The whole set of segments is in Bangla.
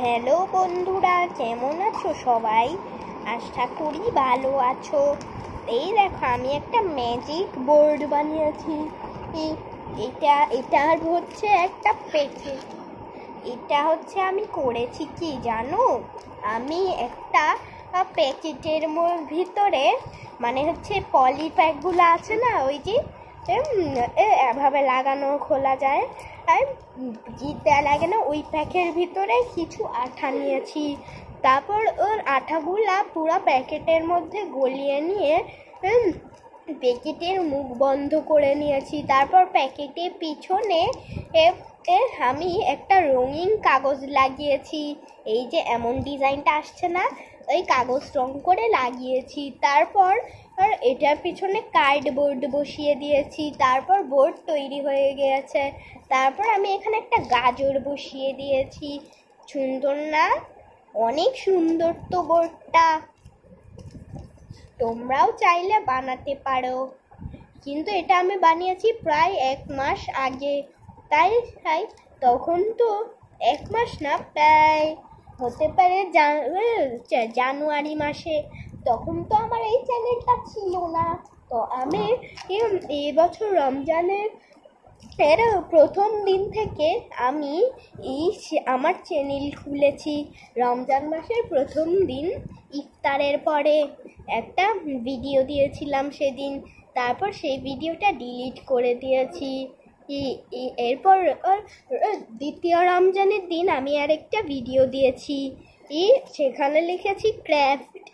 হ্যালো বন্ধুরা, কেমন আছো সবাই? আশা করি ভালো আছো। এই দেখো, আমি একটা ম্যাজিক বোর্ড বানিয়েছি। এটা হচ্ছে একটা প্যাকেট। এটা হচ্ছে আমি করেছি কি জানো? আমি একটা প্যাকেটের ভিতরে, মানে হচ্ছে পলি প্যাকগুলো আছে না, ওই যে এভাবে লাগানো খোলা যায়, আর জিতে লাগে না, ওই প্যাকের ভিতরে কিছু আঠা নিয়েছি। তারপর ওর আঠাগুলা পুরো প্যাকেটের মধ্যে গলিয়ে নিয়ে প্যাকেটের মুখ বন্ধ করে নিয়েছি। তারপর প্যাকেটের পিছনে আমি একটা রঙিন কাগজ লাগিয়েছি। এই যে এমন ডিজাইনটা আসছে না, ওই কাগজ রং করে লাগিয়েছি। তারপর এটার পিছনে কার্ডবোর্ড বসিয়ে দিয়েছি। তারপর বোর্ড তৈরি হয়ে গিয়েছে। তারপর আমি এখানে একটা গাজর বসিয়ে দিয়েছি। সুন্দর না? অনেক সুন্দর তো বোর্ডটা। তোমরাও চাইলে বানাতে পারো, কিন্তু এটা আমি বানিয়েছি প্রায় 1 মাস আগে। তাই তখন তো 1 মাস না, প্রায় হতে পারে জানুয়ারি মাসে। তখন তো আমার এই চ্যানেলটা ছিল না। তো আমি এবছর রমজানের প্রথম দিন থেকে আমি আমার চ্যানেল খুলেছি। রমজান মাসের প্রথম দিন ইফতারের পরে একটা ভিডিও দিয়েছিলাম সেদিন। তারপর সেই ভিডিওটা ডিলিট করে দিয়েছি। এরপর দ্বিতীয় রমজানের দিন আমি আরেকটা ভিডিও দিয়েছি। সেখানে লিখেছি ক্রাফট।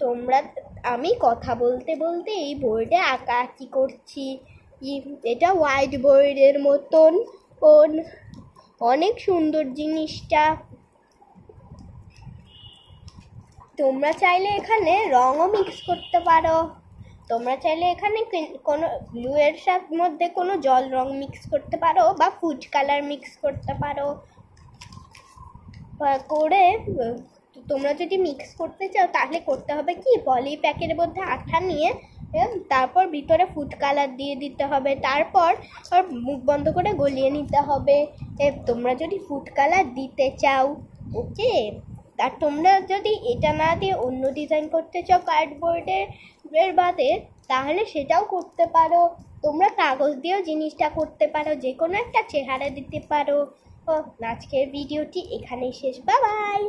তোমরা আমি কথা বলতে বলতে এই বোর্ডে আঁকাআঁকি করছি। এটা হোয়াইট বোর্ডের মতন অনেক সুন্দর জিনিসটা। তোমরা চাইলে এখানে রঙও মিক্স করতে পারো। তোমরা চাইলে এখানে কোনো গ্লুয়ের মধ্যে কোনো জল রং মিক্স করতে পারো, বা ফুড কালার মিক্স করতে পারো। করে তোমরা যদি মিক্স করতে চাও তাহলে করতে হবে কি, পলি প্যাকের মধ্যে আঠা নিয়ে তারপর ভিতরে ফুড কালার দিয়ে দিতে হবে। তারপর মুখ বন্ধ করে গলিয়ে নিতে হবে। তোমরা যদি ফুড কালার দিতে চাও, ওকে। আর তোমরা যদি এটা না দিয়ে অন্য ডিজাইন করতে চাও কার্ডবোর্ডের বাদে, তাহলে সেটাও করতে পারো। তোমরা কাগজ দিয়েও জিনিসটা করতে পারো, যে কোনো একটা চেহারা দিতে পারো। আজকের ভিডিওটি এখানেই শেষ। Bye bye.